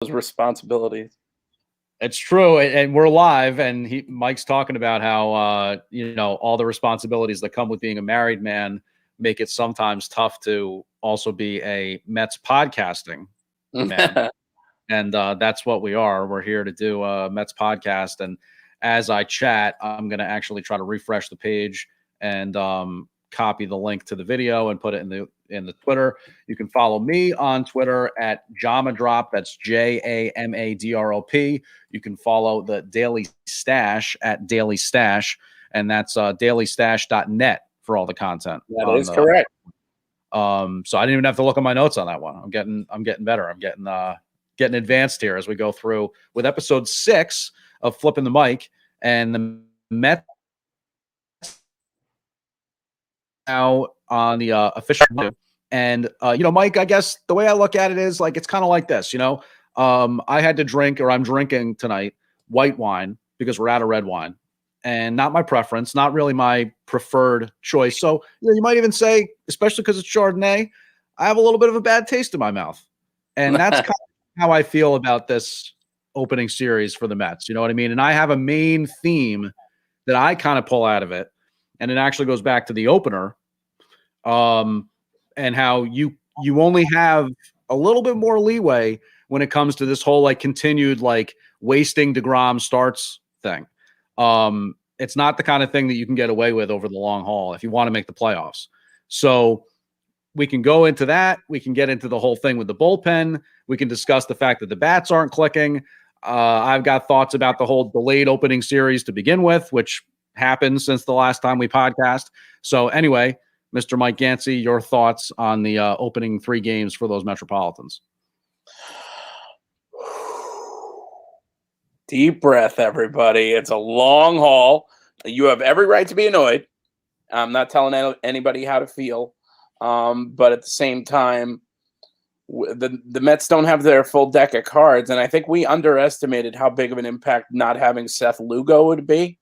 those responsibilities. It's true, and we're live, and Mike's talking about how all the responsibilities that come with being a married man make it sometimes tough to also be a Mets podcasting man. And that's what we are. We're here to do a Mets podcast. And as I chat, I'm going to actually try to refresh the page and copy the link to the video and put it in the Twitter. You can follow me on Twitter at Jamadrop. That's JAMADROP. You can follow the Daily Stache at Daily Stache, and that's dailystache.net for all the content. That is correct. So I didn't even have to look at my notes on that one. I'm getting better. I'm getting advanced here as we go through with episode 6 of Flippin the Mike, and the Mets now on the official. And Mike, I guess the way I look at it is like it's kind of like this. I had to drink, or I'm drinking tonight, white wine because we're out of red wine, and not my preference, not really my preferred choice. So you might even say, especially because it's Chardonnay, I have a little bit of a bad taste in my mouth, and that's kind of how I feel about this opening series for the Mets. You know what I mean? And I have a main theme that I kind of pull out of it, and it actually goes back to the opener, and how you only have a little bit more leeway when it comes to this whole like continued like wasting DeGrom starts thing. It's not the kind of thing that you can get away with over the long haul if you want to make the playoffs. So we can go into that. We can get into the whole thing with the bullpen. We can discuss the fact that the bats aren't clicking. I've got thoughts about the whole delayed opening series to begin with, which happened since the last time we podcast. So anyway, Mr. Mike Ganci, your thoughts on the opening 3 games for those Metropolitans? Deep breath, everybody. It's a long haul. You have every right to be annoyed. I'm not telling anybody how to feel. But at the same time, the Mets don't have their full deck of cards. And I think we underestimated how big of an impact not having Seth Lugo would be.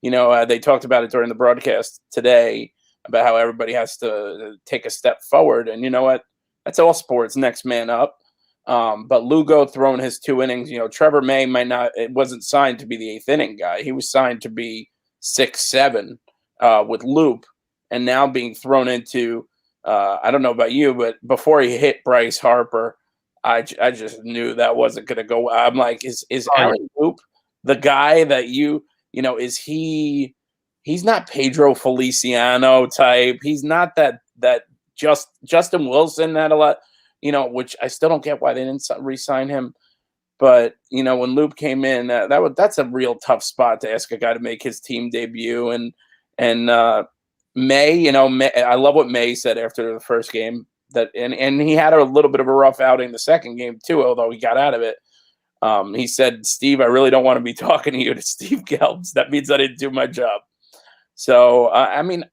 They talked about it during the broadcast today about how everybody has to take a step forward. And you know what? That's all sports, next man up. But Lugo throwing his 2 innings, Trevor May wasn't signed to be the 8th inning guy. He was signed to be 6-7 with Loop, and now being thrown into, I don't know about you, but before he hit Bryce Harper, I just knew that wasn't going to go. I'm like, is Aaron Loop the guy that is he? He's not Pedro Feliciano type. He's not that Justin Wilson had a lot, which I still don't get why they didn't re-sign him. But, when Loop came in, that's a real tough spot to ask a guy to make his team debut. And May, I love what May said after the first game, and he had a little bit of a rough outing the second game too, although he got out of it. He said, "Steve, I really don't want to be talking to you," to Steve Gelbs. That means I didn't do my job. So,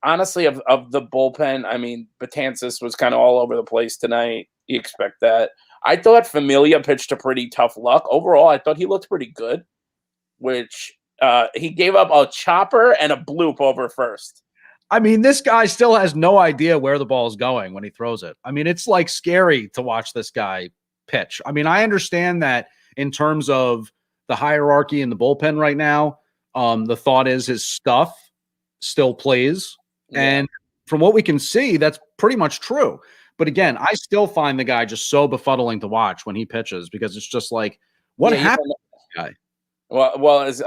honestly, of the bullpen, Betances was kind of all over the place tonight. You expect that. I thought Familia pitched a pretty tough luck. Overall, I thought he looked pretty good, which he gave up a chopper and a bloop over first. This guy still has no idea where the ball is going when he throws it. It's like scary to watch this guy pitch. I understand that in terms of the hierarchy in the bullpen right now, the thought is his stuff still plays. Yeah. And from what we can see, that's pretty much true. But again, I still find the guy just so befuddling to watch when he pitches, because it's just like, what happened to this guy? Well, as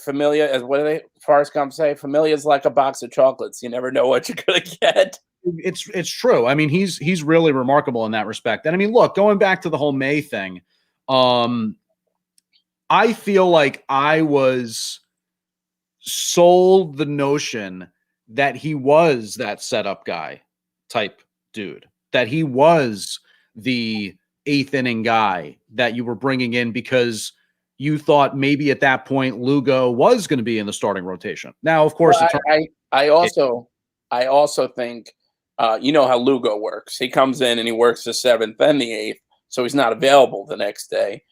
Familia, as what do they Forrest Gump say? Familia is like a box of chocolates. You never know what you're gonna get. It's true. He's really remarkable in that respect. And look, going back to the whole May thing, I feel like I was sold the notion that he was that setup guy type dude, that he was the 8th inning guy that you were bringing in because you thought maybe at that point Lugo was going to be in the starting rotation. Now, of course, I also think how Lugo works. He comes in and he works the 7th and the 8th, so he's not available the next day.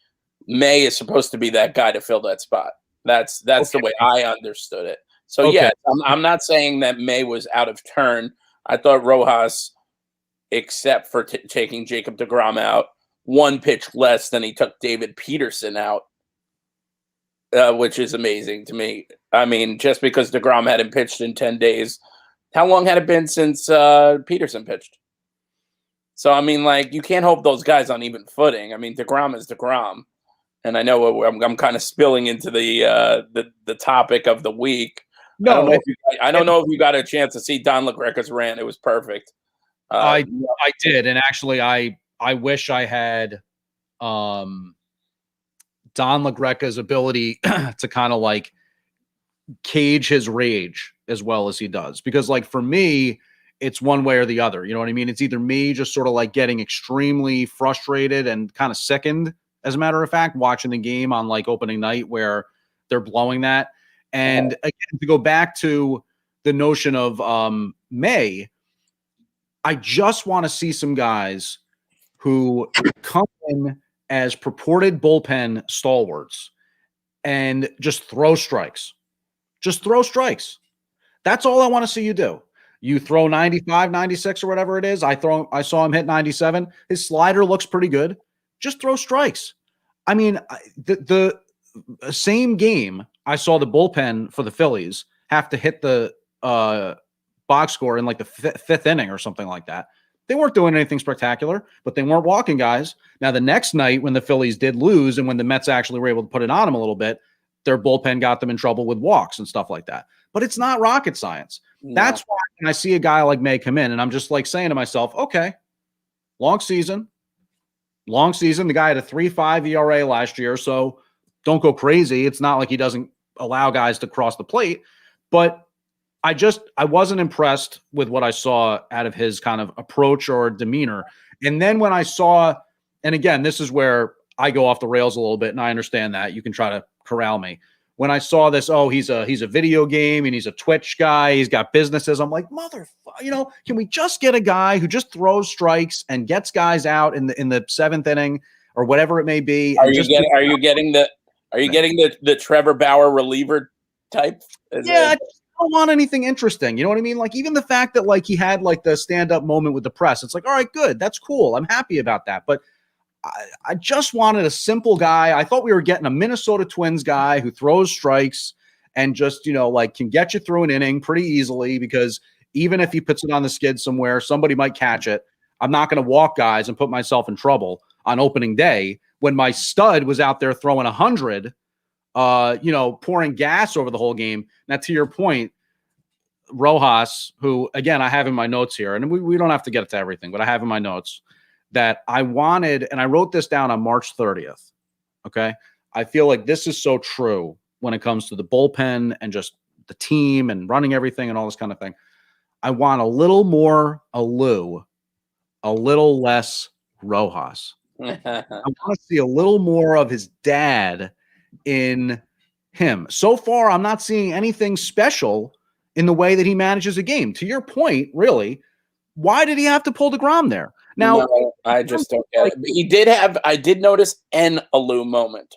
May is supposed to be that guy to fill that spot. That's okay. The way I understood it. So, okay. Yeah, I'm not saying that May was out of turn. I thought Rojas, except for taking Jacob deGrom out, one pitch less than he took David Peterson out, which is amazing to me. I mean, just because DeGrom hadn't pitched in 10 days, how long had it been since Peterson pitched? So, I mean, like, you can't hope those guys on even footing. I mean, DeGrom is DeGrom. And I know I'm kind of spilling into the topic of the week. No, I don't know if you got a chance to see Don LaGreca's rant. It was perfect. I did, and actually, I wish I had Don LaGreca's ability to kind of like cage his rage as well as he does, because like for me, it's one way or the other. You know what I mean? It's either me just sort of like getting extremely frustrated and kind of sickened, as a matter of fact, watching the game on like opening night where they're blowing that. And again, to go back to the notion of May, I just want to see some guys who come in as purported bullpen stalwarts and just throw strikes. Just throw strikes. That's all I want to see you do. You throw 95, 96 or whatever it is. I saw him hit 97. His slider looks pretty good. Just throw strikes. I mean, the same game, I saw the bullpen for the Phillies have to hit the box score in like the fifth inning or something like that. They weren't doing anything spectacular, but they weren't walking guys. Now, the next night when the Phillies did lose and when the Mets actually were able to put it on them a little bit, their bullpen got them in trouble with walks and stuff like that. But it's not rocket science. No. That's why when I see a guy like May come in and I'm just like saying to myself, okay, long season. The guy had a 3.5 ERA last year, so don't go crazy. It's not like he doesn't allow guys to cross the plate, but I wasn't impressed with what I saw out of his kind of approach or demeanor. And then when I saw, and again, this is where I go off the rails a little bit, and I understand that you can try to corral me. When I saw this, he's a video game and he's a Twitch guy, he's got businesses. I'm like, can we just get a guy who just throws strikes and gets guys out in the seventh inning or whatever it may be? Are you getting the Trevor Bauer reliever type? I don't want anything interesting. You know what I mean? Like even the fact that like he had like the stand-up moment with the press, it's like, all right, good. That's cool. I'm happy about that. But I just wanted a simple guy. I thought we were getting a Minnesota Twins guy who throws strikes and just, like can get you through an inning pretty easily, because even if he puts it on the skid somewhere, somebody might catch it. I'm not going to walk guys and put myself in trouble on opening day when my stud was out there throwing 100, pouring gas over the whole game. Now, to your point, Rojas, who, again, I have in my notes here, and we don't have to get to everything, but I have in my notes that I wanted, and I wrote this down on March 30th, okay? I feel like this is so true when it comes to the bullpen and just the team and running everything and all this kind of thing. I want a little more Alou, a little less Rojas. I want to see a little more of his dad in him. So far, I'm not seeing anything special in the way that he manages a game. To your point, really, why did he have to pull DeGrom there? Now, no, I just don't get it. I did notice an Alou moment,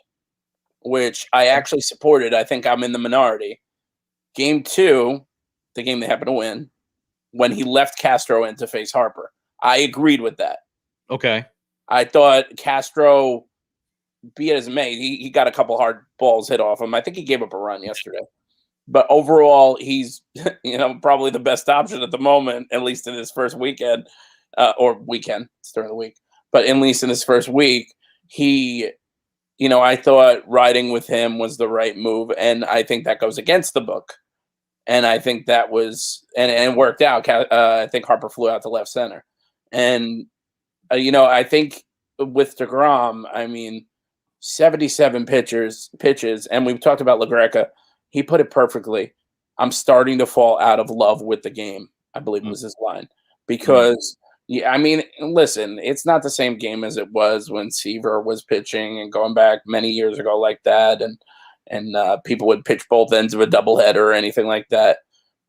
which I actually supported. I think I'm in the minority. Game 2, the game they happened to win, when he left Castro in to face Harper. I agreed with that. Okay. I thought Castro, be it as it may, he got a couple hard balls hit off him. I think he gave up a run yesterday. But overall, he's probably the best option at the moment, at least in his first weekend or weekend. It's during the week. But at least in his first week, he, I thought riding with him was the right move. And I think that goes against the book. And I think that was – and it worked out. I think Harper flew out to left center. And, I think with DeGrom, 77 pitches, and we've talked about LaGreca. He put it perfectly. I'm starting to fall out of love with the game, I believe was his line. Because, listen, it's not the same game as it was when Seaver was pitching and going back many years ago like that. And people would pitch both ends of a doubleheader or anything like that.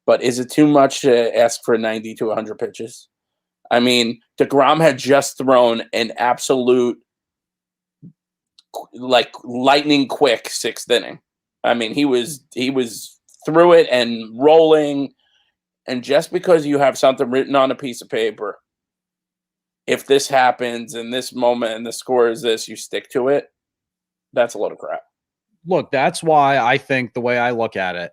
But is it too much to ask for 90 to 100 pitches? DeGrom had just thrown an absolute, lightning quick sixth inning. He was through it and rolling. And just because you have something written on a piece of paper if this happens in this moment and the score is this, you stick to it. That's a load of crap. Look, that's why I think the way I look at it,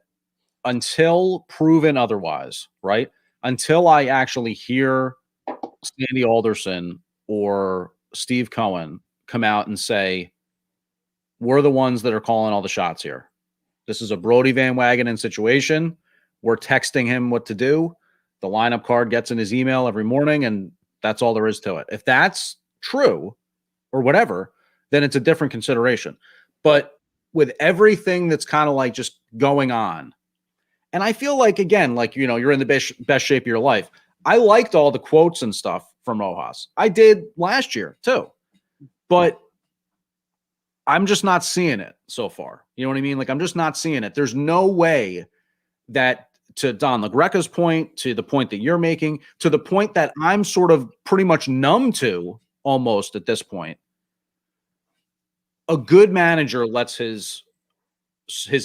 until proven otherwise, right? Until I actually hear Sandy Alderson or Steve Cohen come out and say, we're the ones that are calling all the shots here. This is a Brody Van Wagenen situation. We're texting him what to do. The lineup card gets in his email every morning, and that's all there is to it. If that's true or whatever, then it's a different consideration. But with everything that's kind of like just going on, and I feel like, again, like, you know, you're in the best shape of your life. I liked all the quotes and stuff from Rojas. I did last year too. But I'm just not seeing it so far. You know what I mean? Like, I'm just not seeing it. There's no way that, to Don LaGreca's point, to the point that you're making, to the point that I'm sort of pretty much numb to almost at this point, a good manager lets his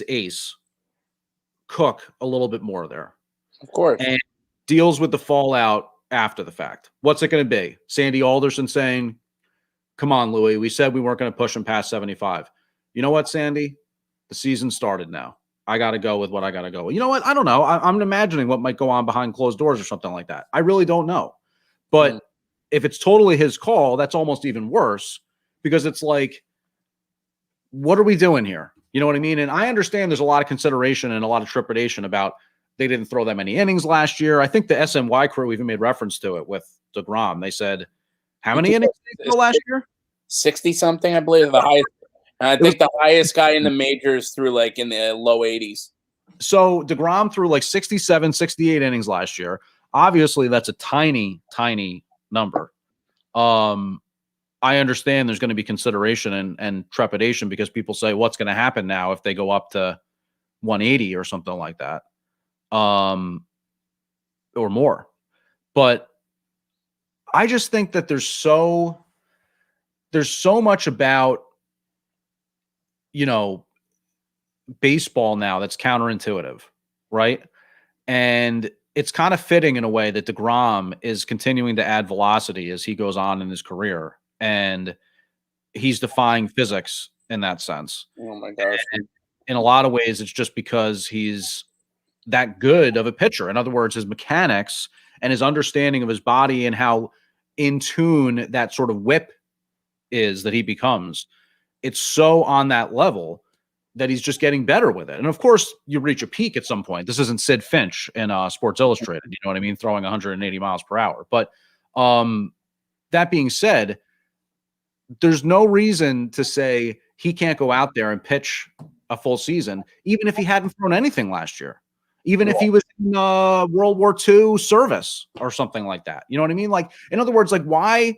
ace cook a little bit more there. Of course. And deals with the fallout after the fact. What's it going to be? Sandy Alderson saying, come on, Louis, we said we weren't going to push him past 75. You know what, Sandy? The season started now. I got to go with what I got to go with. You know what? I don't know. I'm imagining what might go on behind closed doors or something like that. I really don't know. But if it's totally his call, that's almost even worse, because it's like, what are we doing here? You know what I mean? And I understand there's a lot of consideration and a lot of trepidation about they didn't throw that many innings last year. I think the SNY crew even made reference to it with DeGrom. They said, how many innings did they throw last year? 60-something, I believe, the highest. I think the highest guy in the majors threw like in the low 80s. So DeGrom threw like 67, 68 innings last year. Obviously, that's a tiny, tiny number. I understand there's going to be consideration and trepidation because people say, what's going to happen now if they go up to 180 or something like that, or more. But I just think that there's so much about, you know, baseball now that's counterintuitive, right? And it's kind of fitting in a way that DeGrom is continuing to add velocity as he goes on in his career. And he's defying physics in that sense. Oh my gosh. And in a lot of ways, it's just because he's that good of a pitcher. In other words, his mechanics and his understanding of his body and how in tune that sort of whip is that he becomes, it's so on that level that he's just getting better with it. And of course, you reach a peak at some point. This isn't Sid Finch in Sports Illustrated, you know what I mean? Throwing 180 miles per hour. But that being said, there's no reason to say he can't go out there and pitch a full season, even if he hadn't thrown anything last year, even if he was in World War II service or something like that. You know what I mean? Like, in other words, like, why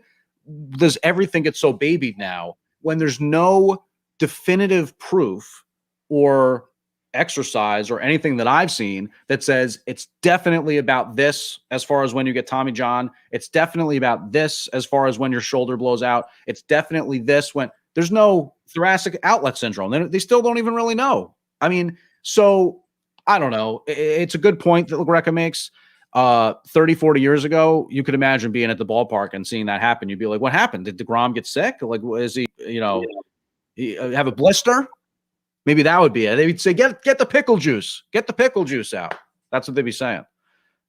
does everything get so babied now when there's no definitive proof or exercise or anything that I've seen that says it's definitely about this as far as when you get Tommy John, it's definitely about this as far as when your shoulder blows out, it's definitely this when there's no thoracic outlet syndrome. They still don't even really know. I mean, so I don't know. It's a good point that LaGreca makes. 30, 40 years ago, you could imagine being at the ballpark and seeing that happen. You'd be like, what happened? Did DeGrom get sick? Like, is he, you know, have a blister? Maybe that would be it. They would say, get the pickle juice. Get the pickle juice out. That's what they'd be saying.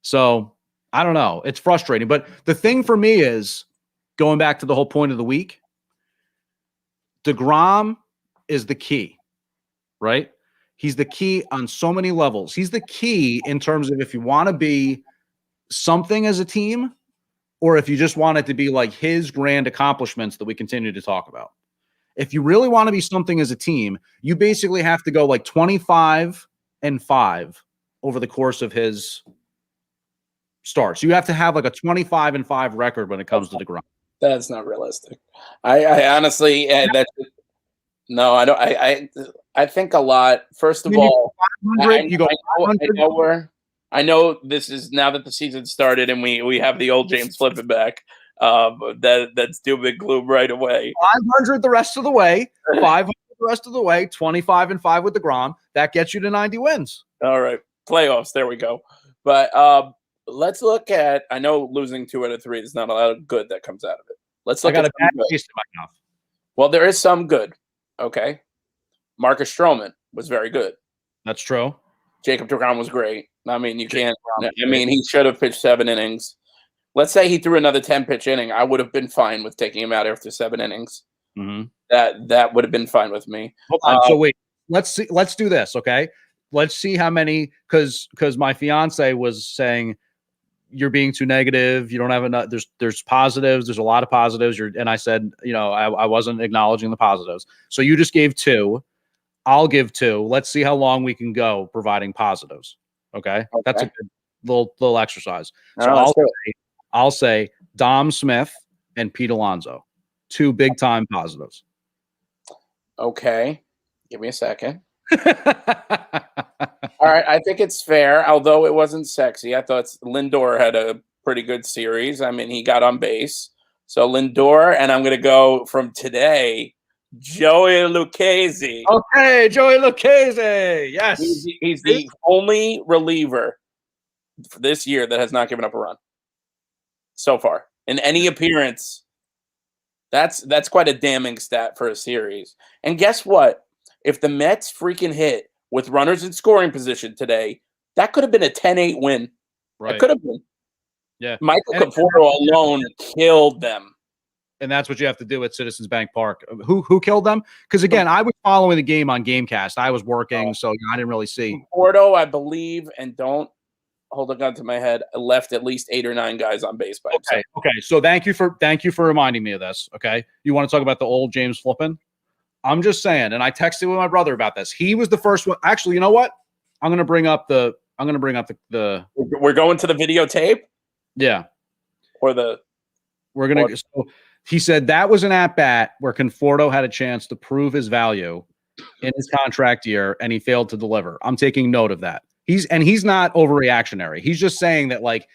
So I don't know. It's frustrating. But the thing for me is, going back to the whole point of the week, DeGrom is the key, right? He's the key on so many levels. He's the key in terms of if you want to be something as a team or if you just want it to be like his grand accomplishments that we continue to talk about. If you really want to be something as a team, you basically have to go like 25-5 over the course of his starts. You have to have like a 25-5 record when it comes to DeGrom. That's not realistic. I honestly, no, I don't. I think a lot. First of all, I know this is now that the season started and we have the old James Flippin back. That's doom and gloom right away. 500 the rest of the way, 500 the rest of the way, 25-5 with DeGrom. That gets you to 90 wins. All right, playoffs. There we go. But let's look at. I know losing 2 out of 3. There's not a lot of good that comes out of it. Let's I look got at a bad some good. taste in my mouth. Well, there is some good. Okay, Marcus Stroman was very good. That's true. Jacob deGrom was great. I mean, you can't. I mean, he should have pitched 7 innings. Let's say he threw another 10-pitch inning. I would have been fine with taking him out after 7 innings. Mm-hmm. That would have been fine with me. Hold on. So wait, let's see. Let's do this, okay? Let's see how many. Because my fiance was saying you're being too negative. You don't have enough. There's positives. There's a lot of positives. And I said, I wasn't acknowledging the positives. So you just gave 2. I'll give 2. Let's see how long we can go providing positives. Okay. That's a good little exercise. So I'll say Dom Smith and Pete Alonso, 2 big time positives. Okay. Give me a second. All right. I think it's fair, although it wasn't sexy. I thought Lindor had a pretty good series. I mean, he got on base. So Lindor, and I'm going to go from today, Joey Lucchesi. Okay, Joey Lucchesi. Yes. He's the only reliever for this year that has not given up a run so far in any appearance. That's quite a damning stat for a series. And guess what? If the Mets freaking hit with runners in scoring position today, that could have been a 10-8 win. Right. It could have been. Yeah. Michael Conforto alone killed them. And that's what you have to do at Citizens Bank Park. Who killed them? Because, again, I was following the game on Gamecast. I was working, so I didn't really see. Conforto, I believe, and don't hold a gun to my head, left at least 8 or 9 guys on base by himself. Okay. So thank you for reminding me of this. Okay. You want to talk about the old James Flippin? I'm just saying, and I texted with my brother about this. He was the first one. Actually, you know what? I'm gonna bring up the. We're going to the videotape. Yeah. Or the. We're gonna. So he said that was an at bat where Conforto had a chance to prove his value in his contract year, and he failed to deliver. I'm taking note of that. He's not overreactionary. He's just saying that like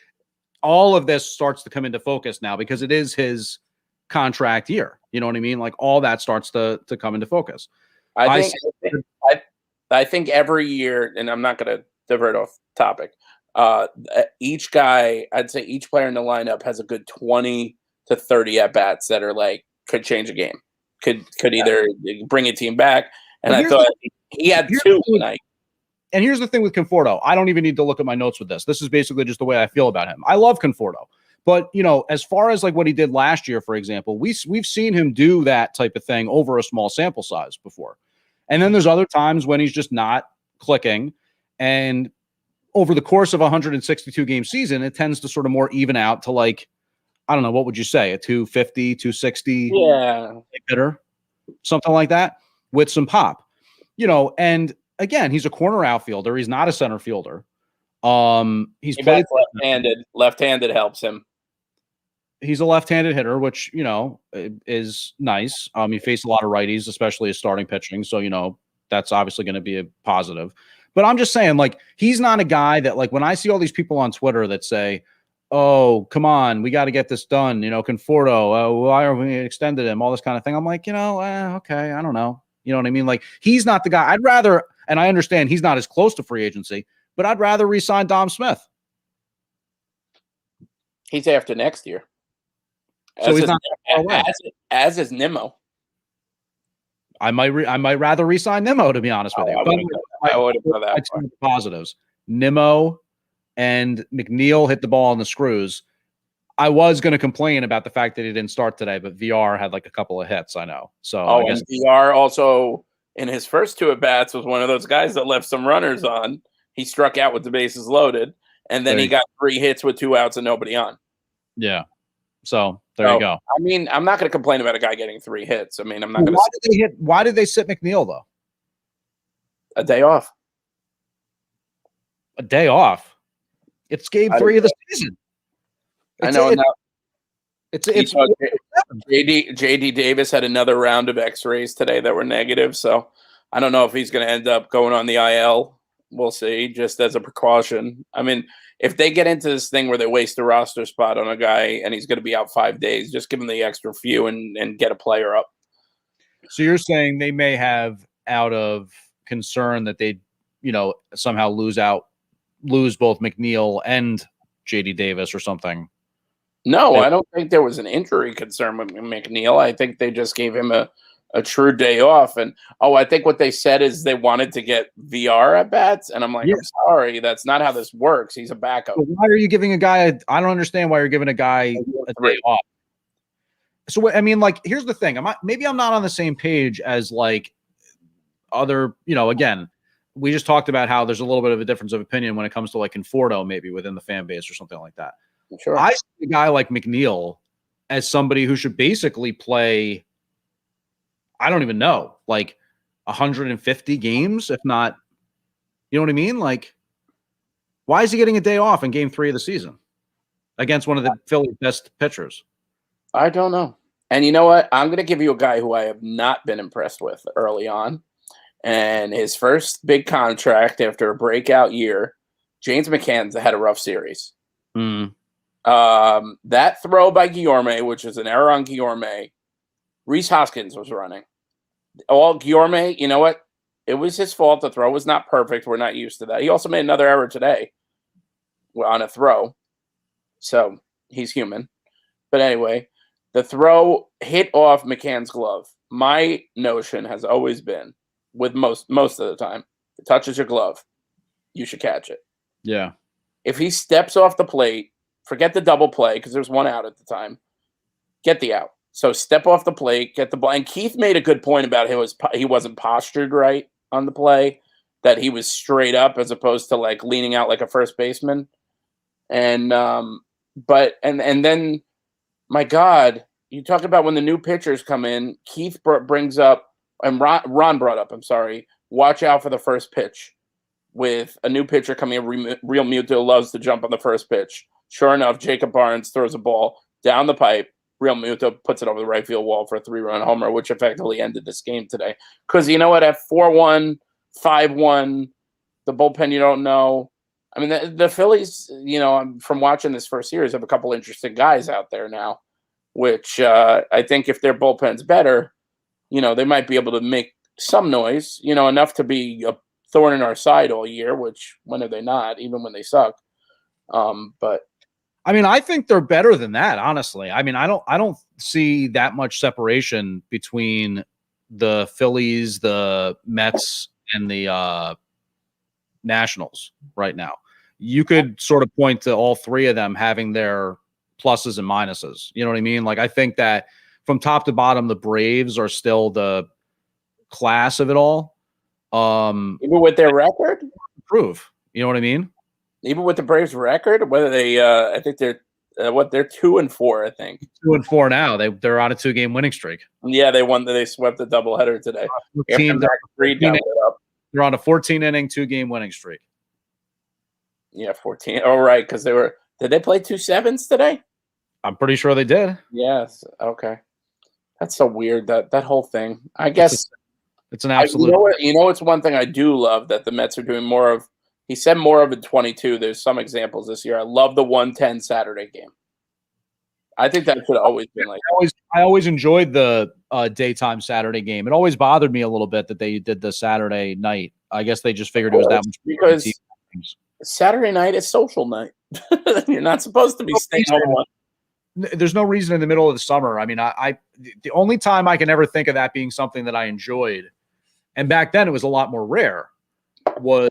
all of this starts to come into focus now because it is his contract year. You know what I mean? Like all that starts to come into focus. I think every year, and I'm not going to divert off topic. Each guy, I'd say each player in the lineup has a good 20 to 30 at bats that are like could change a game, could either bring a team back. And I thought he had 2 tonight. And here's the thing with Conforto. I don't even need to look at my notes with this. This is basically just the way I feel about him. I love Conforto. But, as far as like what he did last year, for example, we've seen him do that type of thing over a small sample size before. And then there's other times when he's just not clicking. And over the course of a 162 game season, it tends to sort of more even out to like, I don't know, what would you say? A 250, 260 hitter, something like that with some pop, and again, he's a corner outfielder. He's not a center fielder. He's played left-handed. Left-handed helps him. He's a left-handed hitter, which, is nice. He faced a lot of righties, especially his starting pitching. So, that's obviously going to be a positive. But I'm just saying, like, he's not a guy that, like, when I see all these people on Twitter that say, oh, come on, we got to get this done. Conforto, why are we extended him? All this kind of thing. I'm like, okay, I don't know. You know what I mean? Like, he's not the guy. I'd rather, and I understand he's not as close to free agency, but I'd rather re-sign Dom Smith. He's after next year. So he's not as is Nimmo. I might rather re-sign Nimmo, to be honest with you. I would have that. Positives. Nimmo and McNeil hit the ball on the screws. I was going to complain about the fact that he didn't start today, but VR had like a couple of hits. I know. So I guess and VR also in his first 2 at bats was one of those guys that left some runners on. He struck out with the bases loaded, and then he got 3 hits with 2 outs and nobody on. Yeah. So there you go. I mean, I'm not going to complain about a guy getting 3 hits. I mean, I'm not going to. Why did they sit McNeil though? A day off. A day off. It's game 3 of the season. I know. JD Davis had another round of X-rays today that were negative, so I don't know if he's going to end up going on the IL. We'll see, just as a precaution. I mean, if they get into this thing where they waste a roster spot on a guy and he's going to be out 5 days, just give him the extra few and get a player up. So you're saying they may have, out of concern that they, somehow lose both McNeil and J.D. Davis or something. No, I don't think there was an injury concern with McNeil. I think they just gave him a true day off. And I think what they said is they wanted to get VR at bats. And I'm like, I'm sorry, that's not how this works. He's a backup. But why are you giving a guy? I don't understand why you're giving a guy a day off. So I mean, like, here's the thing. Maybe I'm not on the same page as like other. Again, we just talked about how there's a little bit of a difference of opinion when it comes to like Conforto, maybe within the fan base or something like that. Sure. I see a guy like McNeil as somebody who should basically play, I don't even know, like 150 games, if not, you know what I mean? Like, why is he getting a day off in game 3 of the season against one of the Phillies' best pitchers? I don't know. And you know what? I'm going to give you a guy who I have not been impressed with early on. And his first big contract after a breakout year, James McCann's had a rough series. That throw by Guillorme, which is an error on Guillorme, Rhys Hoskins was running. Guillorme, you know what? It was his fault. The throw was not perfect. We're not used to that. He also made another error today on a throw. So he's human. But anyway, the throw hit off McCann's glove. My notion has always been, with most of the time, it touches your glove, you should catch it. Yeah. If he steps off the plate, forget the double play because there's one out at the time. Get the out. So step off the plate, get the ball. And Keith made a good point about he wasn't postured right on the play, that he was straight up as opposed to like leaning out like a first baseman. And then, my God, you talk about when the new pitchers come in. Keith brings up, and Ron brought up, I'm sorry, watch out for the first pitch. With a new pitcher coming in, Real Muto loves to jump on the first pitch. Sure enough, Jacob Barnes throws a ball down the pipe. Real Muto puts it over the right field wall for a 3-run homer, which effectively ended this game today. Because you know what? At 4-1, 5-1, the bullpen, you don't know. I mean, the Phillies, from watching this first series, have a couple interesting guys out there now, which I think if their bullpen's better, they might be able to make some noise, enough to be a thorn in our side all year, which when are they not, even when they suck? But I mean, I think they're better than that, honestly. I mean, I don't see that much separation between the Phillies, the Mets, and the Nationals right now. You could sort of point to all three of them having their pluses and minuses. You know what I mean? Like, I think that from top to bottom, the Braves are still the class of it all. Even with their record? Prove. You know what I mean? Even with the Braves record, whether they, I think they're 2-4. I think 2-4 now. They're on a 2-game winning streak. Yeah, they won. They swept the doubleheader today. They're on a 14-inning 2-game winning streak. Yeah, 14. Oh, right, because did they play 2 7s today? I'm pretty sure they did. Yes. Okay. That's so weird, that whole thing. I guess it's an absolute. It's one thing I do love that the Mets are doing more of. He said more of in 22. There's some examples this year. I love the 1:10 Saturday game. I think that should have always been like. I always enjoyed the daytime Saturday game. It always bothered me a little bit that they did the Saturday night. I guess they just figured it was that much because Saturday night is social night. You're not supposed to be staying home. There's no reason in the middle of the summer. I mean, the only time I can ever think of that being something that I enjoyed, and back then it was a lot more rare, was,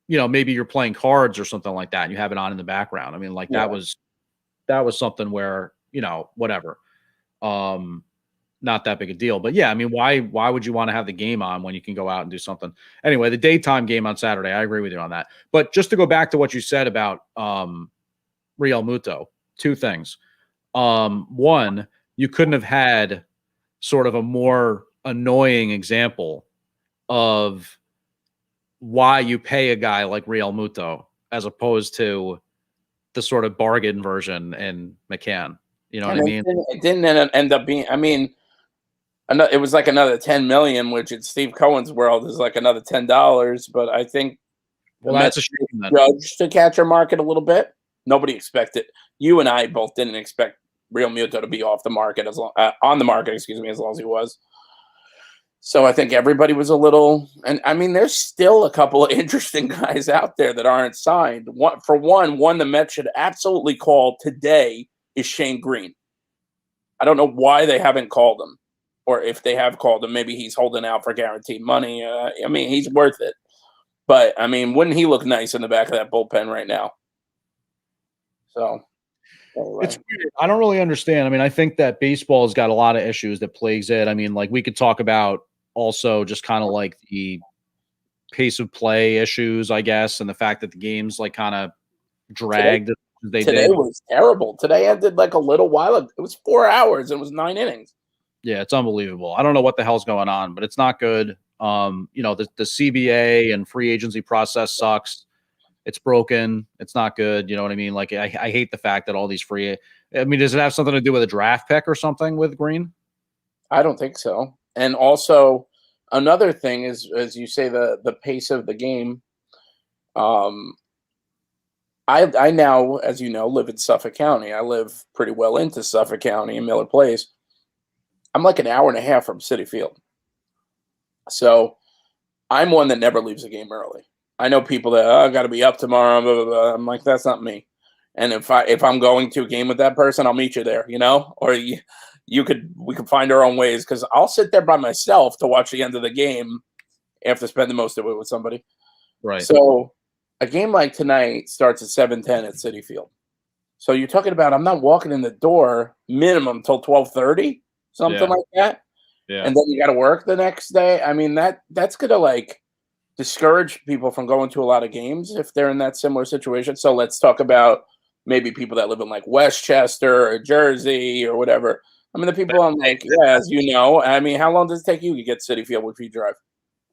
maybe you're playing cards or something like that and you have it on in the background. I mean, like that was something where, whatever. Not that big a deal, but yeah, I mean, why would you want to have the game on when you can go out and do something? Anyway, the daytime game on Saturday, I agree with you on that. But just to go back to what you said about, Real Muto, 2 things. One, you couldn't have had sort of a more annoying example of why you pay a guy like Real Muto as opposed to the sort of bargain version in McCann. You know what I mean? It didn't end up being. I mean, it was like another $10 million, which in Steve Cohen's world is like another $10. But I think that's a shame. Judged the catcher market a little bit. Nobody expected. You and I both didn't expect Real Muto to be off the market on the market, as long as he was. So I think everybody was a little, and I mean, there's still a couple of interesting guys out there that aren't signed. One the Mets should absolutely call today is Shane Green. I don't know why they haven't called him, or if they have called him, maybe he's holding out for guaranteed money. I mean, he's worth it. But I mean, wouldn't he look nice in the back of that bullpen right now? So anyway. It's weird. I don't really understand. I mean, I think that baseball has got a lot of issues that plagues it. I mean, like we could talk about also just kind of like the pace of play issues, I guess, and the fact that the games like kind of dragged. Today was terrible. Today ended like a little while ago. It was 4 hours. It was 9 innings. Yeah, it's unbelievable. I don't know what the hell's going on, but it's not good. The CBA and free agency process sucks. It's broken. It's not good. You know what I mean? Like I hate the fact that all these free. I mean, does it have something to do with a draft pick or something with Green? I don't think so. And also, another thing is, as you say, the pace of the game. I now, as you know, live in Suffolk County. I live pretty well into Suffolk County in Miller Place. I'm like an hour and a half from Citi Field. So I'm one that never leaves a game early. I know people that I got to be up tomorrow. Blah, blah, blah. I'm like, that's not me. And if I'm going to a game with that person, I'll meet you there, or we could find our own ways, because I'll sit there by myself to watch the end of the game after spending most of it with somebody. Right. So a game like tonight starts at 7:10 at Citi Field. So you're talking about I'm not walking in the door minimum till 12:30, something like that. Yeah. And then you got to work the next day. I mean, that's going to like discourage people from going to a lot of games if they're in that similar situation. So let's talk about maybe people that live in like Westchester or Jersey or whatever. I mean, the people I'm like, yeah, as you know, I mean, how long does it take you to get Citi Field if you drive?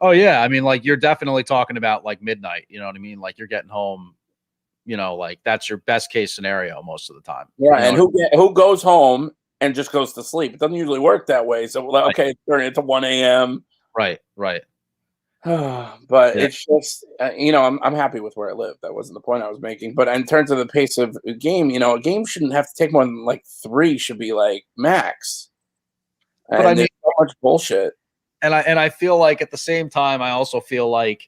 Oh yeah, I mean, like you're definitely talking about like midnight. You know what I mean? Like you're getting home. Like that's your best case scenario most of the time. Yeah, and who goes home and just goes to sleep? It doesn't usually work that way. So okay, turn it to 1 a.m. Right. But it's just I'm happy with where I live. That wasn't the point I was making. But in terms of the pace of a game, a game shouldn't have to take more than like 3. Should be like max. And but I mean, so much bullshit. And I feel like at the same time, I also feel like,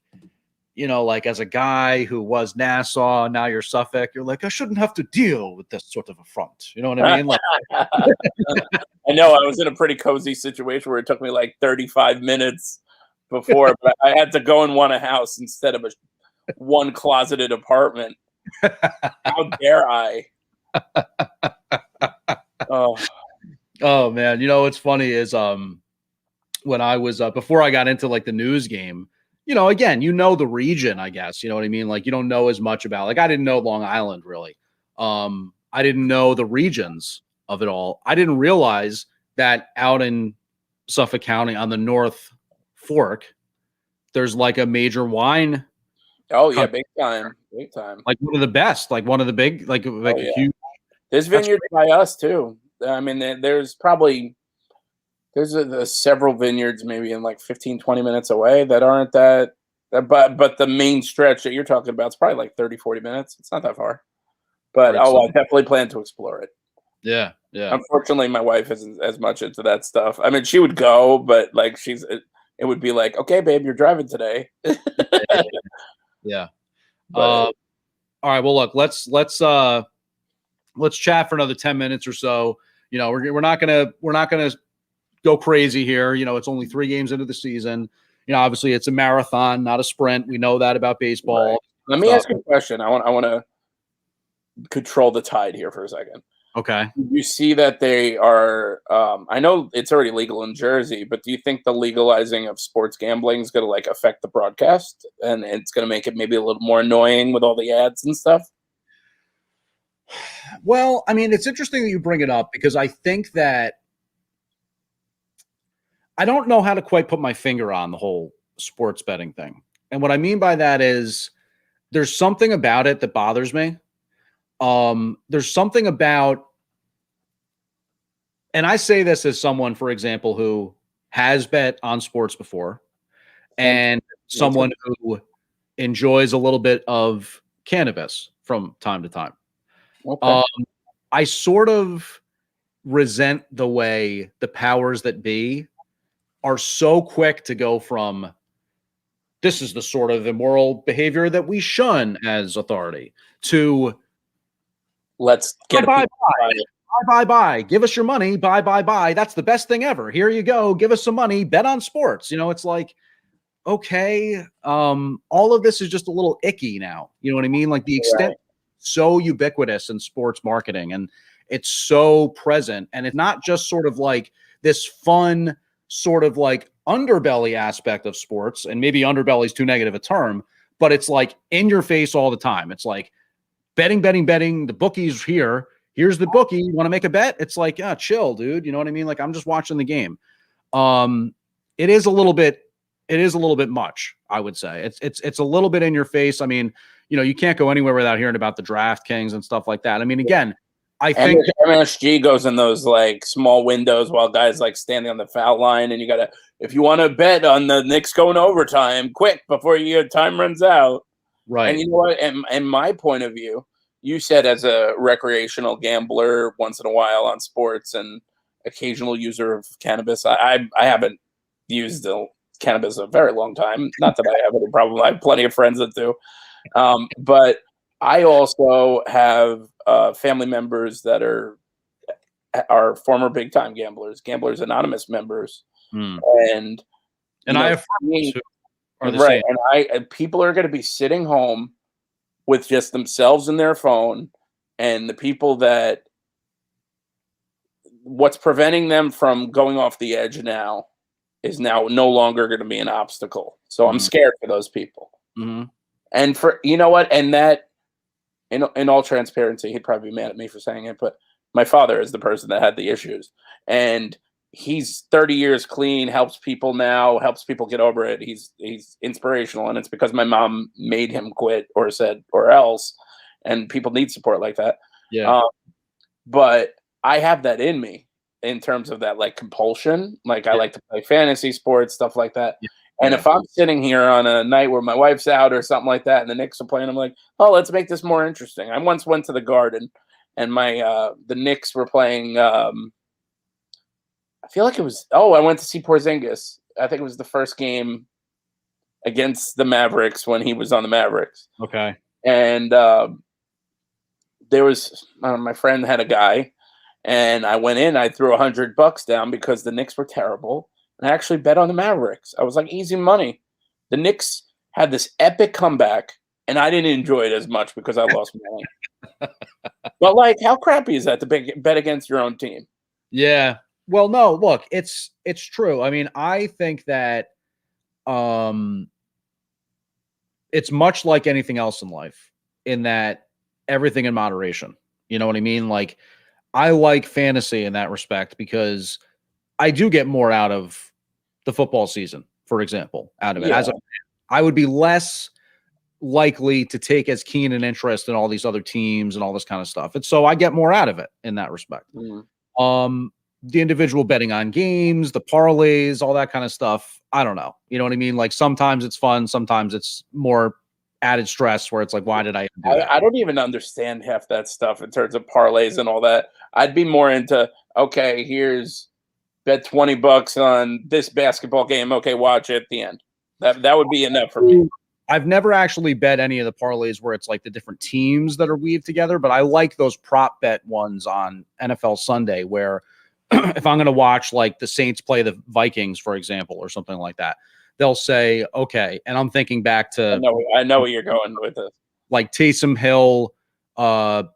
like as a guy who was Nassau, now you're Suffolk, you're like, I shouldn't have to deal with this sort of affront. You know what I mean? Like, I know I was in a pretty cozy situation where it took me like 35 minutes before, but I had to go and want a house instead of one closeted apartment. How dare I? Oh man. What's funny is, when I was before I got into like the news game, again, the region, I guess, you know what I mean? Like you don't know as much about, like I didn't know Long Island really. I didn't know the regions of it all. I didn't realize that out in Suffolk County on the North Fork, there's like a major wine. Oh yeah, big time. Like one of the best, like one of the big, like a huge. There's vineyards by us too. I mean, there's several vineyards maybe in like 15, 20 minutes away that aren't that, but the main stretch that you're talking about is probably like 30, 40 minutes. It's not that far. But I definitely plan to explore it. Yeah. Unfortunately, my wife isn't as much into that stuff. I mean, she would go, but like it would be like, okay, babe, you're driving today. Yeah. All right. Well, look, let's chat for another 10 minutes or so. We're not gonna go crazy here. It's only 3 games into the season. Obviously it's a marathon, not a sprint. We know that about baseball. Right. Let me ask you a question. I want to control the tide here for a second. Okay. You see that they are, I know it's already legal in Jersey, but do you think the legalizing of sports gambling is going to like affect the broadcast and it's going to make it maybe a little more annoying with all the ads and stuff? Well, I mean, it's interesting that you bring it up because I think that I don't know how to quite put my finger on the whole sports betting thing. And what I mean by that is there's something about it that bothers me. There's something about, and I say this as someone, for example, who has bet on sports before and someone who enjoys a little bit of cannabis from time to time. Okay. I sort of resent the way the powers that be are so quick to go from this is the sort of immoral behavior that we shun as authority to let's get bye, bye. Give us your money. Bye. That's the best thing ever. Here you go. Give us some money. Bet on sports. It's like, okay, all of this is just a little icky now. You know what I mean? Like the extent so ubiquitous in sports marketing, and it's so present, and it's not just sort of like this fun sort of like underbelly aspect of sports, and maybe underbelly is too negative a term, but it's like in your face all the time. It's like betting. The bookie's here. Here's the bookie. You want to make a bet? It's like, yeah, chill, dude. You know what I mean? Like I'm just watching the game. It is a little bit much, I would say. It's a little bit in your face. I mean, you can't go anywhere without hearing about the DraftKings and stuff like that. I mean, again, I think MSG goes in those like small windows while guys like standing on the foul line, and you gotta, if you want to bet on the Knicks going overtime, quick before your time runs out. Right. And you know what? In my point of view, you said as a recreational gambler once in a while on sports and occasional user of cannabis, I haven't used cannabis a very long time. Not that I have any problem. I have plenty of friends that do. But I also have family members that are former big time Gamblers Anonymous members, and I have friends who are the right. same. And people are going to be sitting home with just themselves and their phone, and the people that what's preventing them from going off the edge now is now no longer going to be an obstacle. So I'm scared for those people. And for, you know what? And that, in all transparency, he'd probably be mad at me for saying it, but my father is the person that had the issues, and he's 30 years clean, helps people now, helps people get over it. He's inspirational. And it's because my mom made him quit or said, or else, and people need support like that. Yeah. But I have that in me in terms of that like compulsion. Like I like to play fantasy sports, stuff like that. Yeah. And if I'm sitting here on a night where my wife's out or something like that, and the Knicks are playing, I'm like, oh, let's make this more interesting. I once went to the Garden, and the Knicks were playing. I feel like it was. Oh, I went to see Porzingis. I think it was the first game against the Mavericks when he was on the Mavericks. Okay. And there was my friend had a guy, and I went in. I threw $100 down because the Knicks were terrible. And I actually bet on the Mavericks. I was like, easy money. The Knicks had this epic comeback, and I didn't enjoy it as much because I lost money. But, like, how crappy is that to bet against your own team? Yeah. Well, no, look, it's true. I mean, I think that it's much like anything else in life in that everything in moderation. You know what I mean? Like, I like fantasy in that respect because I do get more out of the football season, for example, out of it. Yeah. I would be less likely to take as keen an interest in all these other teams and all this kind of stuff. And so I get more out of it in that respect. The individual betting on games, the parlays, all that kind of stuff. I don't know. You know what I mean? Like sometimes it's fun. Sometimes it's more added stress where it's like, why did I do that? I don't even understand half that stuff in terms of parlays and all that. I'd be more into, okay, here's bet $20 on this basketball game. Okay, watch it at the end. That would be enough for me. I've never actually bet any of the parlays where it's like the different teams that are weaved together, but I like those prop bet ones on NFL Sunday where if I'm going to watch like the Saints play the Vikings, for example, or something like that, they'll say, okay. And I'm thinking back to, I know where you're going with this. Like Taysom Hill,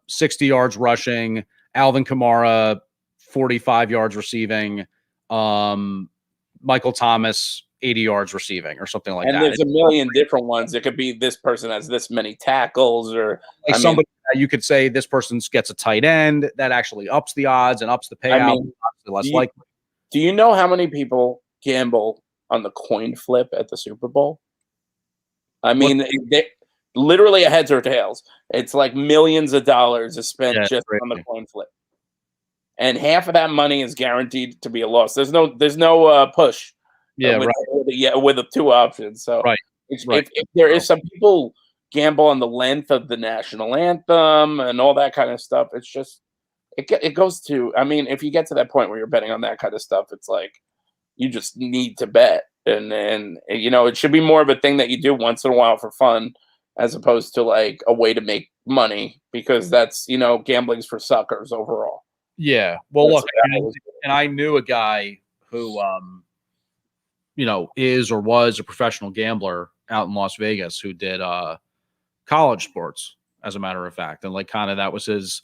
60 yards rushing, Alvin Kamara, 45 yards receiving, Michael Thomas, 80 yards receiving or something like that. And there's a million different ones. It could be this person has this many tackles, or like somebody you could say this person gets a tight end that actually ups the odds and ups the payout. I mean, less likely. Do you know how many people gamble on the coin flip at the Super Bowl? I mean, literally a heads or tails. It's like millions of dollars is spent just on the coin flip. And half of that money is guaranteed to be a loss. There's no push. With the two options. So if there is some people gamble on the length of the national anthem and all that kind of stuff, it's just it goes to. I mean, if you get to that point where you're betting on that kind of stuff, it's like you just need to bet. And it should be more of a thing that you do once in a while for fun, as opposed to like a way to make money, because that's, gambling's for suckers overall. Yeah. Well, That's look, and I knew a guy who, is or was a professional gambler out in Las Vegas who did college sports, as a matter of fact. And like kind of that was his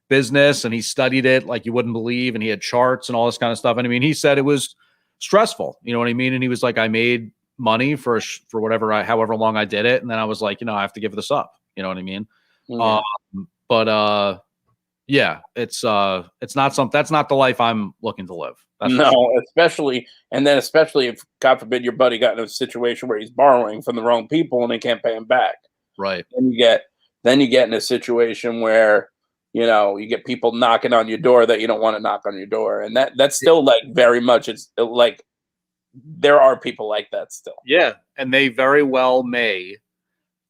business, and he studied it like you wouldn't believe, and he had charts and all this kind of stuff. And I mean, he said it was stressful, you know what I mean? And he was like, I made money for however long I did it. And then I was like, I have to give this up. You know what I mean? Yeah. Yeah, it's not that's not the life I'm looking to live. That's no, sure. especially if, God forbid, your buddy got in a situation where he's borrowing from the wrong people and they can't pay him back. Right. Then you get in a situation where, you get people knocking on your door that you don't want to knock on your door. And that's still like very much, it's like there are people like that still. Yeah. And they very well may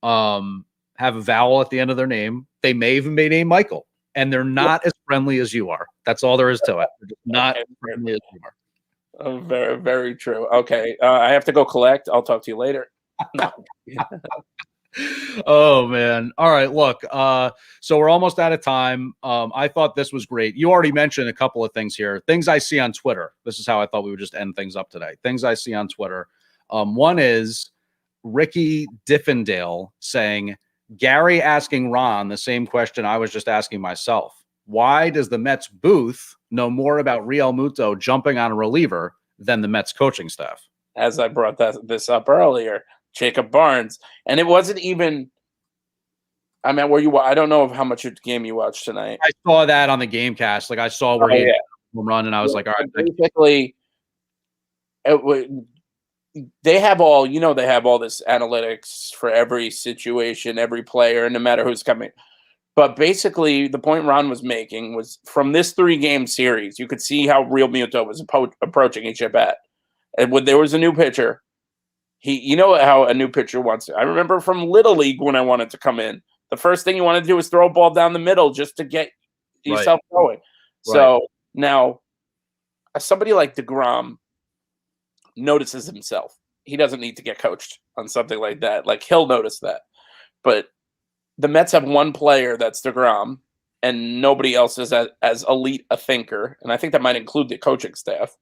have a vowel at the end of their name. They may even be named Michael. And they're not as friendly as you are. That's all there is to it. They're just not as friendly as you are. Very, very true. Okay. I have to go collect. I'll talk to you later. No. Oh, man. All right. Look, so we're almost out of time. I thought this was great. You already mentioned a couple of things here. Things I see on Twitter. This is how I thought we would just end things up today. Things I see on Twitter. One is Ricky Diffendale saying, Gary asking Ron the same question I was just asking myself. Why does the Mets booth know more about Real Muto jumping on a reliever than the Mets coaching staff? As I brought this up earlier, Jacob Barnes. And it wasn't even, I mean, I don't know how much game you watched tonight. I saw that on the Gamecast. Like I saw where he had home run, and I was like, all right. Basically, they have all this analytics for every situation, every player, no matter who's coming. But basically, the point Ron was making was from this 3-game series, you could see how Real Muto was approaching each at bat. And when there was a new pitcher, how a new pitcher wants to. I remember from Little League when I wanted to come in, the first thing you want to do is throw a ball down the middle just to get yourself going. Right. So now, somebody like DeGrom notices himself. He doesn't need to get coached on something like that. Like, he'll notice that. But the Mets have one player that's DeGrom, and nobody else is as elite a thinker. And I think that might include the coaching staff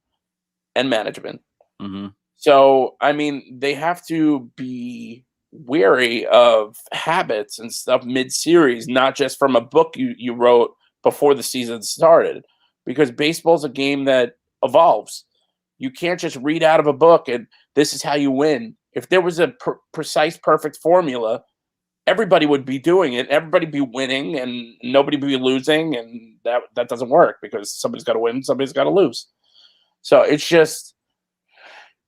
and management. Mm-hmm. So, I mean, they have to be wary of habits and stuff mid-series, not just from a book you wrote before the season started, because baseball's a game that evolves. You can't just read out of a book and this is how you win. If there was a precise, perfect formula, everybody would be doing it. Everybody be winning and nobody be losing. And that doesn't work because somebody's got to win, somebody's got to lose. So it's just,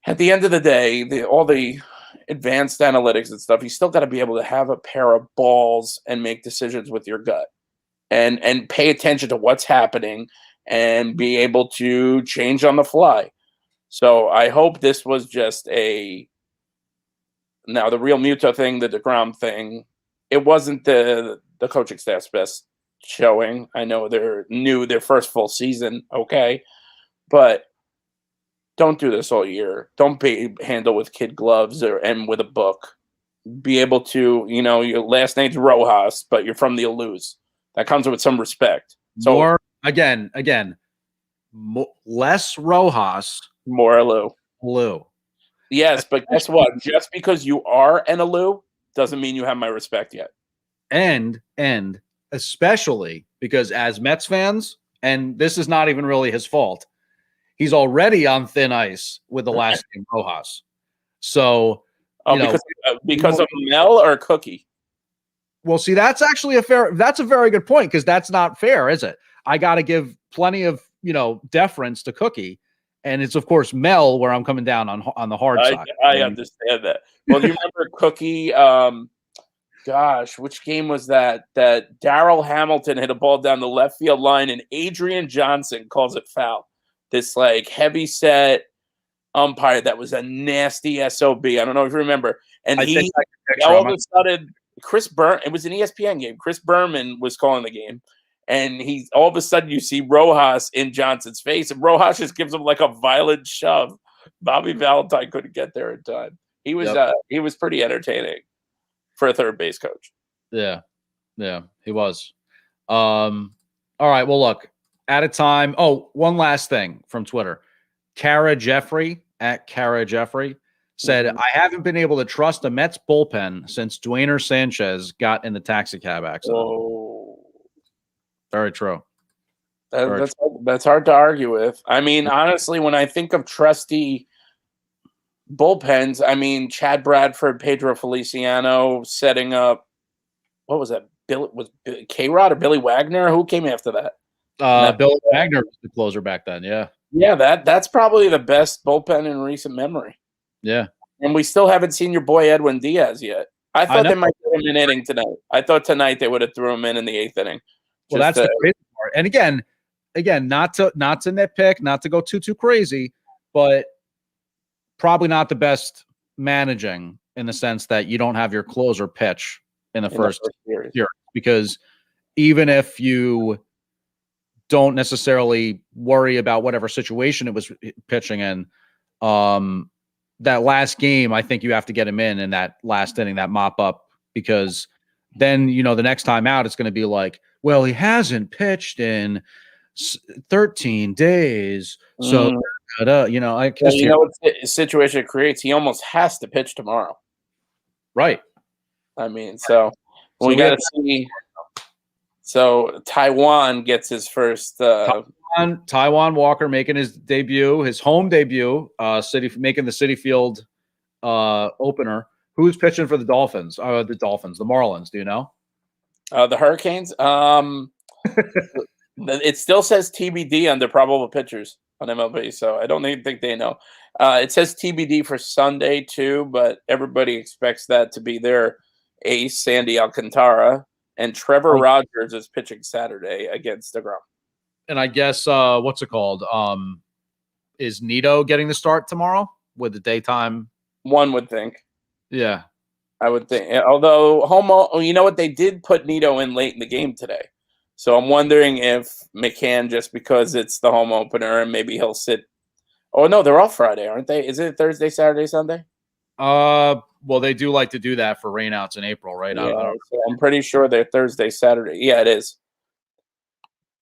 at the end of the day, all the advanced analytics and stuff, you still got to be able to have a pair of balls and make decisions with your gut and pay attention to what's happening and be able to change on the fly. So I hope this was just now the Real Muto thing, the DeGrom thing, it wasn't the coaching staff's best showing. I know they're new, their first full season, okay, but don't do this all year. Don't handle with kid gloves and with a book. Be able to, your last name's Rojas, but you're from the Alus. That comes with some respect. So more again, less Rojas, more Alu. Yes, but guess what? Just because you are an Alu doesn't mean you have my respect yet. And especially because as Mets fans, and this is not even really his fault, he's already on thin ice with the last name Rojas. So, because of Mel or Cookie? Well, see, that's actually that's a very good point, because that's not fair, is it? I got to give plenty of, deference to Cookie. And it's, of course, Mel where I'm coming down on the hard side. I understand that. Well, you remember Cookie? Which game was that? That Darrell Hamilton hit a ball down the left field line, and Adrian Johnson calls it foul. This heavy set umpire that was a nasty SOB. I don't know if you remember. And all of a sudden, Chris Berman. It was an ESPN game. Chris Berman was calling the game. And all of a sudden you see Rojas in Johnson's face, and Rojas just gives him like a violent shove. Bobby Valentine couldn't get there in time. He was pretty entertaining for a third base coach. Yeah, he was. All right. Well, look, at a time. Oh, one last thing from Twitter. Kara Jeffrey at Kara Jeffrey said, I haven't been able to trust a Mets bullpen since Dwayner Sanchez got in the taxi cab accident. Whoa. Very true. That's hard to argue with. I mean, honestly, when I think of trusty bullpens, I mean, Chad Bradford, Pedro Feliciano setting up, what was that? K-Rod or Billy Wagner? Who came after that? Billy Wagner was the closer back then, yeah. Yeah, that's probably the best bullpen in recent memory. Yeah. And we still haven't seen your boy Edwin Diaz yet. I thought they might throw him in inning tonight. I thought tonight they would have threw him in the 8th inning. Well, that's the crazy part. And again, not to nitpick, not to go too crazy, but probably not the best managing in the sense that you don't have your closer pitch in the first series. Because even if you don't necessarily worry about whatever situation it was pitching in, that last game, I think you have to get him in that last inning, that mop up, because then, the next time out, it's going to be like, well, he hasn't pitched in 13 days. So, what situation it creates? He almost has to pitch tomorrow. Right. I mean, so we got to see. So Taiwan gets his first. Taiwan Walker making his debut, his home debut, making the Citi Field opener. Who's pitching for the Dolphins? The Marlins. Do you know? The Hurricanes. It still says TBD on the probable pitchers on MLB, so I don't even think they know. It says TBD for Sunday too, but everybody expects that to be their ace, Sandy Alcantara, and Trevor Rogers is pitching Saturday against DeGrom. And I guess what's it called? Is Nito getting the start tomorrow with the daytime? One would think. Yeah, I would think. Although you know what, they did put Nito in late in the game today, so I'm wondering if McCann, just because it's the home opener, and maybe he'll sit. Oh no, they're off Friday, aren't they? Is it Thursday, Saturday, Sunday? Well, they do like to do that for rainouts in April, right? Yeah, so I'm pretty sure they're Thursday, Saturday. Yeah, it is.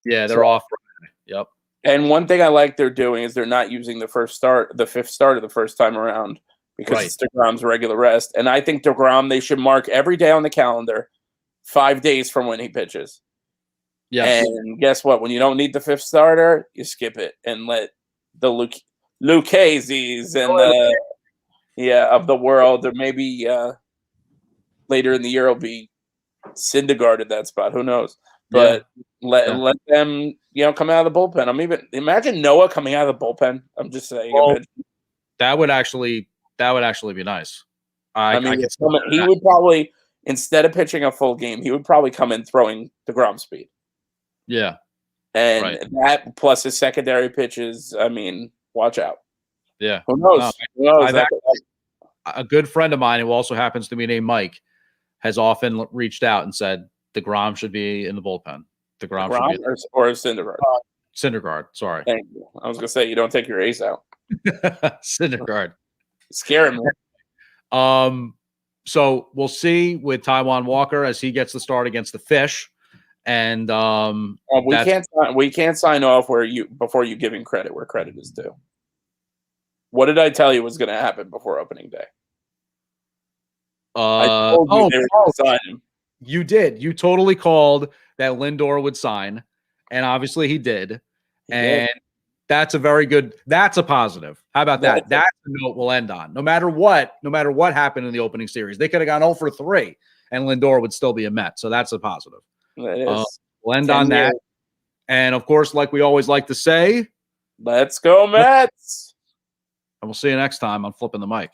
Yeah, they're off Friday. Yep. And one thing I like they're doing is they're not using the fifth start of the first time around, because it's DeGrom's regular rest. And I think DeGrom, they should mark every day on the calendar 5 days from when he pitches. Yes. And guess what? When you don't need the fifth starter, you skip it and let the Lucchese's and of the world, or maybe later in the year will be Syndergaard at that spot. Who knows? But let them, come out of the bullpen. Imagine Noah coming out of the bullpen. I'm just saying. Well, that would actually be nice. He would probably, instead of pitching a full game, he would probably come in throwing DeGrom speed. Yeah. And that plus his secondary pitches, watch out. Yeah. Who knows? A good friend of mine who also happens to be named Mike has often reached out and said DeGrom should be in the bullpen. DeGrom should be or Syndergaard. Syndergaard, sorry. Thank you. I was going to say, you don't take your ace out. Syndergaard. Scaring me. So we'll see with Taiwan Walker as he gets the start against the Fish. And we can't sign off before you give him credit where credit is due. What did I tell you was going to happen before opening day? I told you they were going to sign him. You did. You totally called that Lindor would sign, and obviously he did. That's a positive. How about that? That's the note we'll end on. No matter what happened in the opening series, they could have gone 0 for 3, and Lindor would still be a Met. So that's a positive. It is. We'll end on that. And of course, like we always like to say, let's go Mets. And we'll see you next time on Flippin' the Mike.